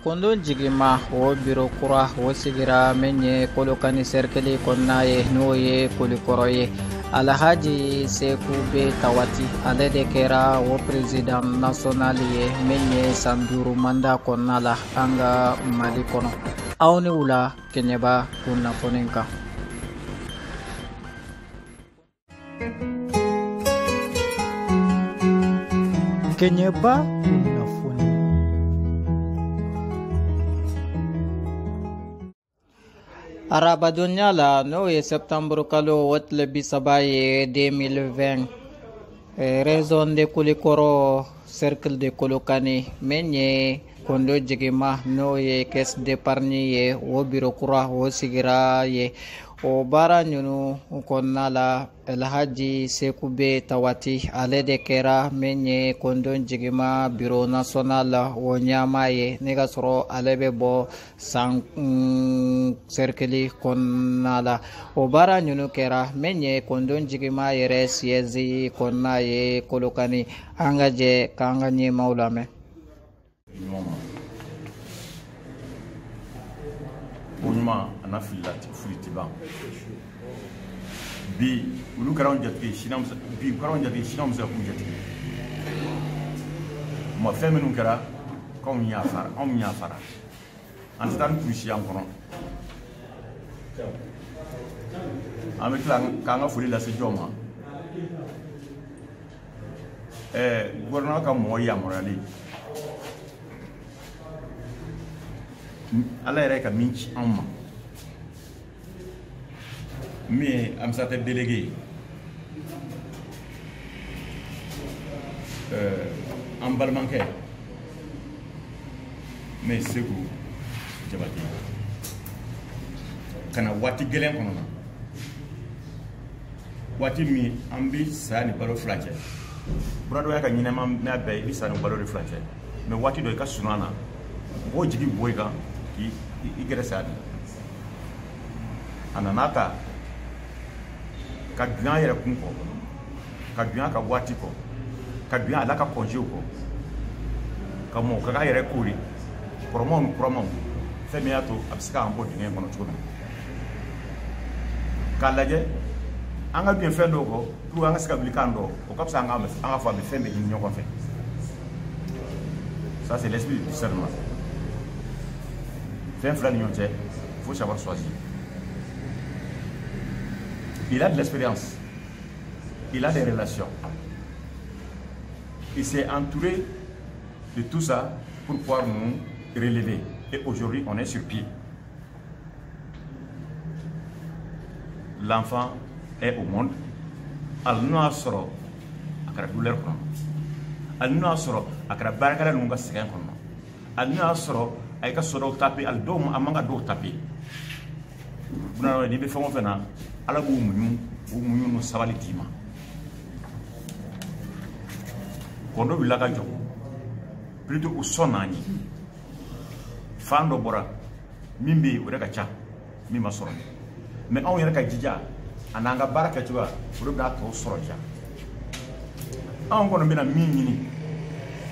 Kondo jigima o biro kura o sigira menye kolokani serkeli konna ye n'o ye kolikɔrɔ ye Alhaji Seku be Tawati ale de kɛra o président national ye min ye san 5 manda kɔnɔna la an ka Mali kɔnɔ. Aw ni wula Kɛɲɛba kunnafoni kan. Kɛɲɛba kunnafoni. Arabadonya la n'o ye septembre kalo o tile 30 ye 2020 région de Kulikoro cercle de Kolokani min ye kondo jigima n'o ye caisse d'épargne ye o biro kura o sigira ye o baara ɲunu kɔnɔna la Alhaji Seku be Tawati ale de kɛra min ye kondo jigima biro national o ɲama ye ne ka sɔrɔ ale bɛ bɔ san cercle kɔnɔna la o baara ɲunu kɛra min ye kondo jigima yɛrɛ siège kɔnɔna ye Kolokani an ka jɛ k'an ka ɲɛmaaw lamɛn. Bonjour, ana filati ban bi ulu karan jati sinam bi karan jati sinam sa ku jati ma feminu kara kom nya fara an tan ku shi an kono amit lang ka nga fuli la se joma gouvernement ka mo ya morali ala yɛrɛ ka min ci an ma min ye amsata délégué an balimakɛ mais Seku Jabate kana waati gɛlɛn kɔnɔ na waati min an bi saya ni balo fila cɛ buradoya ka ɲinɛma n'a bɛɛ i bi saya ni balo de fila cɛ mais waati dɔ i ka sunɔ na mɔgɔw jigi bɔ i kan i gɛrɛ sa de a nana ta ka dunya yɛrɛ kun kɔ ka dunya ka waati kɔ ka dunya ala ka kɔnjew kɔ ka mɔ ka yɛrɛ kori kɔrɔmaw ni kuramaw fɛn min y'a to a bɛ se k'an bɔ dingɛ in kɔnɔ cogo min k'a lajɛ an ka bin fɛn dɔw kɔ pour an ka se ka wuli kan dɔ o ka fisa an ka fɔ a bɛ fɛn bɛɛ ɲini ɲɔgɔn fɛ ça c'est l'esprit du discernement. Il faut savoir choisir. Il a de l'expérience, il a des relations. Il s'est entouré de tout ça pour pouvoir nous relever. Et aujourd'hui, on est sur pied. L'enfant est au monde. Al-Noa soro akara douleur kono. Al-Noa soro akara barakara nunga segen kono. Al-Noa soro ay ka soro tapi al do amanga do tapi buna ni be famo fena ala bu munyu no sabali tima kondo bi laga jo plutôt au sonani fando bora mimbi o daga cha mi ma soro mais on yera ka jija ananga baraka tuba pour da to soro ja on kono bina minini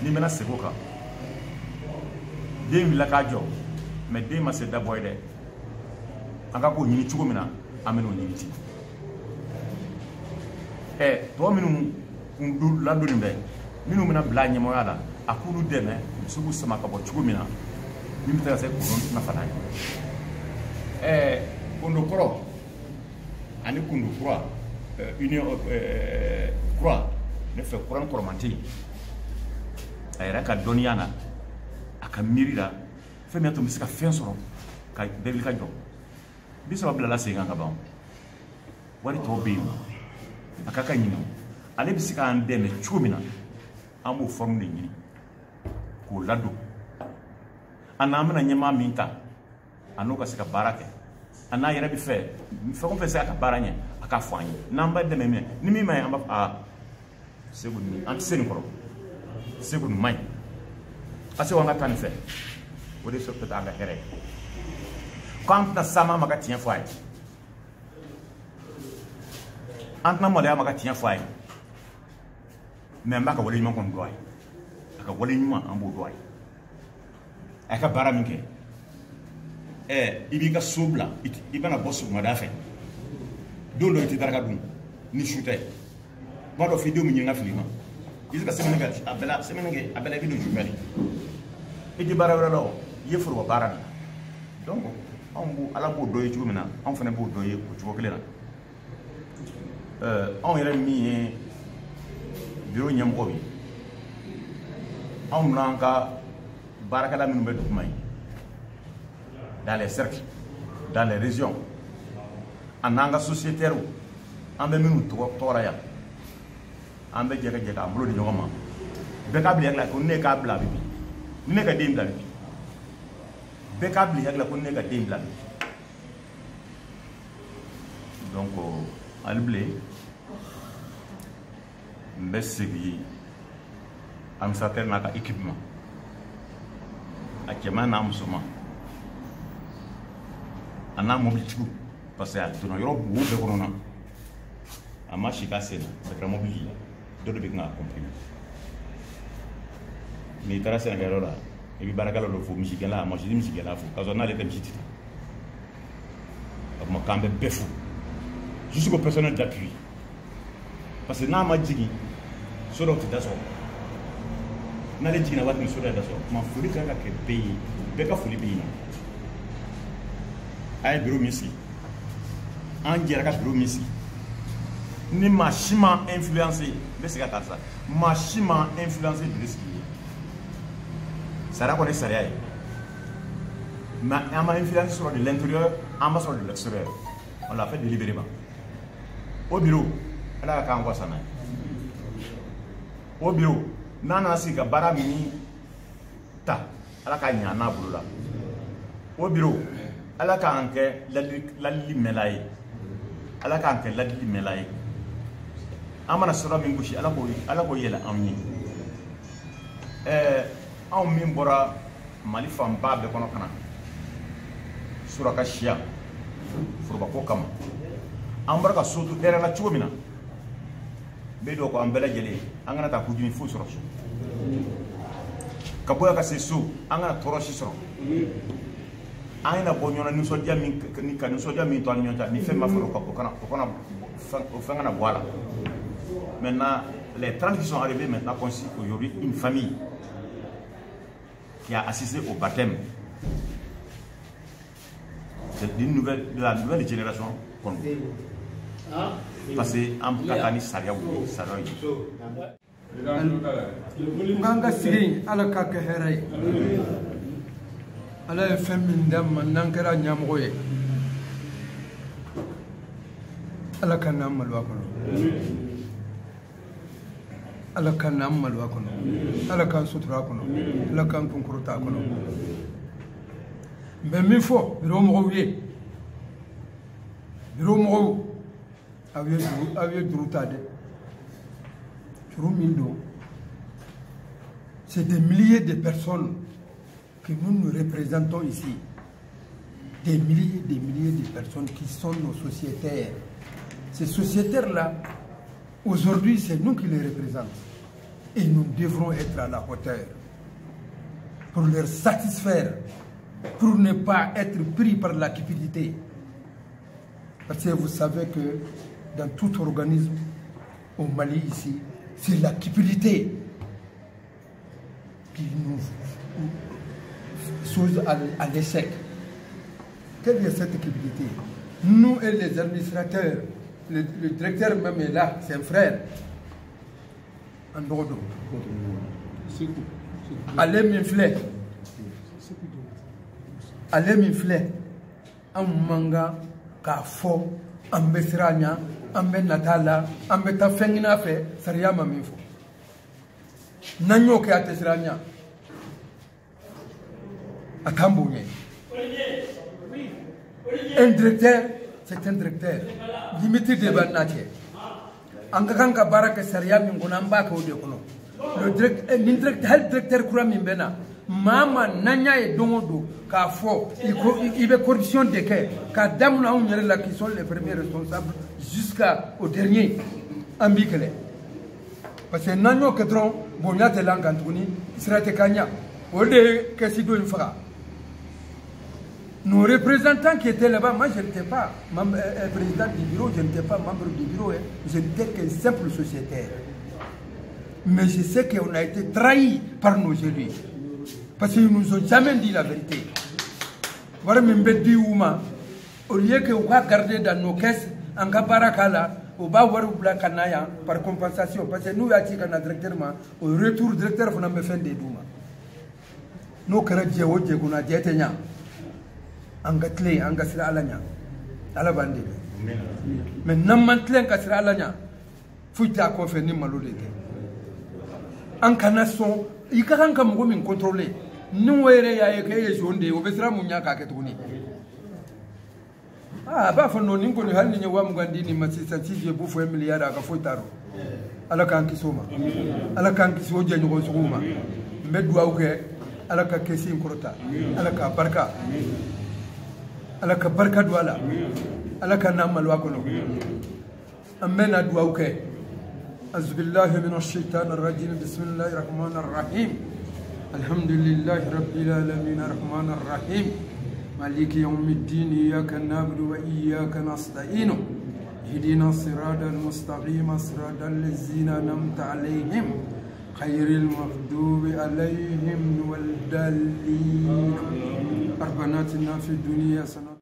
ni mena sekoka den wila ka jɔ mais den ma se dabɔ ye dɛ an ka ko ɲini cogo min na an bɛ n'o ɲini ten tɔ minnu kun ladonni bɛ minnu bɛna bila ɲɛmɔgɔya la a k'olu dɛmɛ u se k'u sama ka bɔ cogo min na min bɛ se ka se k'olu nafa n'a ye kondo kɔrɔ ani kondo kura union kura ne fɛ kuran kɔrɔman tɛ yen a yɛrɛ ka dɔnniya na a ka miiri la fɛn min to bɛ se ka fɛn sɔrɔ ka bɛɛ wuli ka jɔ bi saba bilala sen kan ka ban wari tɔw bɛ yen a ka ɲini ale bɛ se k'an dɛmɛ cogo min na an b'o forme de ɲini k'o ladon a n'an bɛna ɲɛmaa min ta a n'o ka se ka baara kɛ a n'a yɛrɛ bɛ fɛn o fɛn se a ka baara ɲɛ a k'a fɔ an ye n'an b'a dɛmɛ minɛ ni min ma ɲi an b'a fɔ Seku nin an tɛ se nin kɔrɔ Seku nin ma ɲi parce que on a tant fait o de peut an ka hɛrɛ ye quand na sama ma ka tiɲɛ fɔ a ye an tɛna maloya ma ka tiɲɛ fɔ a ye mais n b'a ka wale ɲuman kɔni dɔn a ye a ka wale ɲuman an b'o dɔn a ye a ka baara min kɛ i b'i ka so bila i bɛna bɔ sɔgɔmada fɛ don dɔ i tɛ daraka dun ni su tɛ kuma dɔ f'i denw bɛ ɲini ka fili ma i tɛ ka semaine kɛ a bɛɛ la i bɛ don jumɛn de i tɛ baara wɛrɛ la o i ye foroba baara de la donc ala b'o dɔ ye cogo min na anw fana b'o dɔ ye o cogo kelen na anw yɛrɛ min ye bureau ɲɛmɔgɔw ye anw n'an ka baarakɛla minnu bɛ duguma ye dans les cercles dans les régions a n'an ka sociétaires an bɛ minnu tɔgɔra yan an bɛ jɛ ka jɛ k'an bolo di ɲɔgɔn ma bɛɛ k'a bila hakili la ko ne k'a bila bi ni ne ka den bila bi bɛɛ k'a bila hakili la ko ne ka den bila bi donc hali bilen n bɛ segin administrateur n'a ka équipe ma a cɛman n'a musoman a n'a mobilitigiw parce que a donna yɔrɔ wo bɛɛ kɔnɔ na a ma si ka sen na a kɛra mobili ye dɔ de bɛ kan k'a comprimé n'i taara sɛnɛkɛyɔrɔ la i bɛ baarakɛlaw dɔ fo misigɛnna a ma si misigɛnna fo k'a sɔrɔ n'ale tɛ misi tɛ o kuma k'an bɛ bɛɛ fo jusqu'au personnel d'appui parce que n'a ma jigin so dɔw tɛ da sɔrɔ n'ale jiginna waati min so dɔ da sɔrɔ kuma foli kan ka kɛ bɛɛ ye bɛɛ ka foli bɛ yen a ye bureau min sigi an jɛra ka bureau min sigi ni maa si ma influencé n bɛ segin ka taa sa maa si ma influencé bureau sigi ye sariya kɔni ye sariya ye mais an ma influence sɔrɔ de l'intérieur an ma sɔrɔ de l'extérieur on l'a fait délibérément au bureau ala ka k'an kɔ sanna o bureau n'a nana sigi ka baara min ta ala ka ɲa n'a bolo la o bureau ala k'an kɛ ladili mɛnla ye ala k'an kɛ ladili mɛnla ye an mana sira min gosi ala k'o yɛlɛ anw ye anw min bɔra mali fanba bɛɛ kɔnɔ ka na suraka siya forobako kama an bɔra ka so to hɛrɛ la cogo min na n bɛ dɔw ko an bɛɛ lajɛlen an kana taa kujuni foyi sɔrɔ so ka bɔ yan ka se so an kana tɔɔrɔ si sɔrɔ an yana bɔ ɲɔgɔn na nisɔndiya min to an ni ɲɔgɔn cɛ ni fɛn b'a fɔ o fɛn kana bɔ a la maintenant les 30 qui sont arrivés maintenant constituent aujourd'hui une famille qui a assisté au baptême de la nouvelle génération parce que an bɛ ka taa ni sariyaw ye n'an ka sigi ala ka kɛ hɛrɛ ye ala ye fɛn min d'an ma n'an kɛra ɲɛmɔgɔ ye ala ka n'an malo a kɔnɔ ala ka n'an malo a kɔnɔ ala k'an sutura a kɔnɔ ala k'an kunkɔrɔta a kɔnɔ n bɛ min fɔ bureau mɔgɔw ye bureau mɔgɔw aw ye juru ta dɛ juru min don c'est des milliers de personnes que nous représentons ici, des milliers de personnes qui sont nos sociétaires. Ces sociétaires-là, aujourd'hui, c'est nous qui les représentons. Et nous devrons être à la hauteur pour leur satisfaire, pour ne pas être pris par la cupidité. Parce que vous savez que dans tout organisme, au Mali ici, c'est la cupidité qui nous chose à l'échec. Quelle est cette cupidité? Nous et les administrateurs, le directeur même est là, c'est un frère. En Bordeaux. Allez m'infler. Allez m'infler. En manga, kafo, en besranya, en benatala, en betafengina fe, sariyama minfo. Nanyo ke atesranya. Un directeur, c'est un directeur. Limité de Banatier. Angakanga Baraka Saria Mingonamba Kodekono. Le directeur Kuramimbena. Mama Nanya et Domodo, Kafo, il y a corruption de quai, car Damna Ungerla qui sont les premiers responsables jusqu'au dernier Ambikele. Parce que Nanyo Ketron, Bognate Langantouni, Srate Kanya. Nos représentants qui étaient là-bas, moi je n'étais pas président du bureau, je n'étais pas membre du bureau, je n'étais qu'un simple sociétaire. Mais je sais qu'on a été trahi par nos élus. Parce qu'ils ne nous ont jamais dit la vérité. Voilà, au lieu qu'on va garder dans nos caisses, en Kabarakala, au bas Kanaya, par compensation. Parce que nous, au retour directeur, on a fait des douma. Nous, on a dit angatle angasira alanya ala bande mais namantlen kasira alanya fuita ko fe ni malode ankana son ikakan kam go min contrôler nous were ya ke jonde o besra munya ka ke tuni ba fa no nin ko ni hal ni wa mugandi ni masisa tije bu fo miliyara ka fuitaro ala kan kisoma ala kan kiso je nyugo suguma meddu awke ala ka kesi korota ala ka barka ala ka barka duala ala ka namal wakono amena duauke azbillahi minash shaitanir rajim bismillahir rahmanir rahim alhamdulillahi rabbil alamin arrahmanir rahim maliki yawmiddin iyyaka na'budu wa iyyaka nasta'in ihdinas siratal mustaqim siratal ladzina an'amta 'alaihim khairil maghdubi 'alaihim waldallin ربنا آتنا في الدنيا حسنة.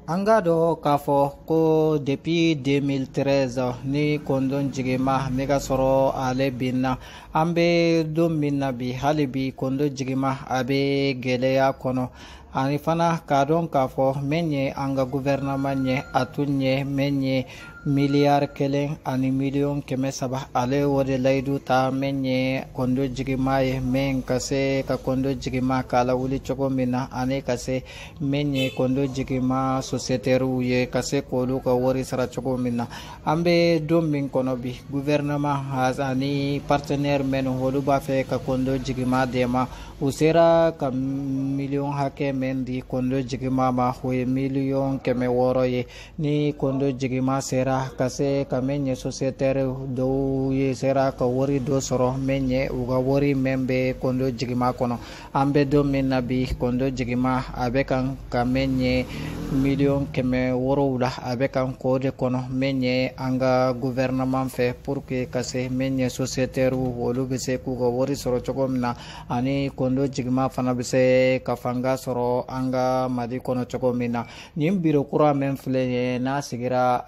Angado kafo ko depuis 2013 ni kondon jigima mega soro ale binna ambe dum minna bi halibi kondo jigima abe geleya kono ani fana kadon kafo menye anga gouvernement nye atunye menye miliyar kelen ani million keme saba ale wode laydu ta menye kondo jigima ye men kase ka kondo jigima kala wuli chogo mina ani kase menye kondo jigima société ye kase kolu ka wori sara chogo mina ambe dom min kono bi gouvernement has ani partenaire men holu ba fe ka kondo jigima dema usera ka million hake men di kondo jigima ma hoye million keme woro ye ni kondo jigima sera kase ka menye sociétaire do ye sera ka wori do soro menye uga wori membe kondo jigima kono ambe do minna bi kondo jigima abekan ka menye million keme woro wula abekan kode kono menye anga gouvernement fe pour que kase menye sociétaire wolu bese ku go wori soro chogomna ani kondo jigima fana bese ka fanga soro anga madi kono chogomina nim biro kura men fle na sigira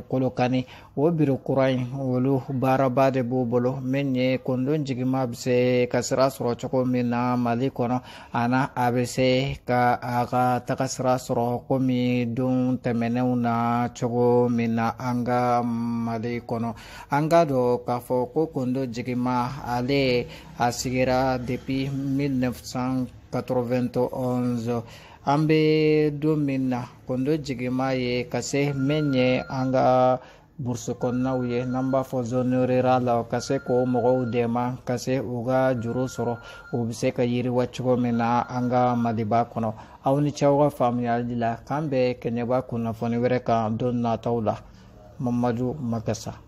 kolokani wo biro kurain wolu baraba de bobolo menye kondo jigima bse kasra soro choko mina mali kono ana abse ka aga takasra soro komi don temeneuna choko mina anga mali kono anga do kafo ko kondo jigima ale asigira depuis 1991 ambe domina kondo jigima ye kase menye anga bursu konna uye namba fo zone rural kase ko mogo dema kase uga juro soro ubise ka yiri wachugo mina anga madiba kono awni chawga famya dila kambe kenyaba kuna foni were ka don na tawla Mamadou Makassa.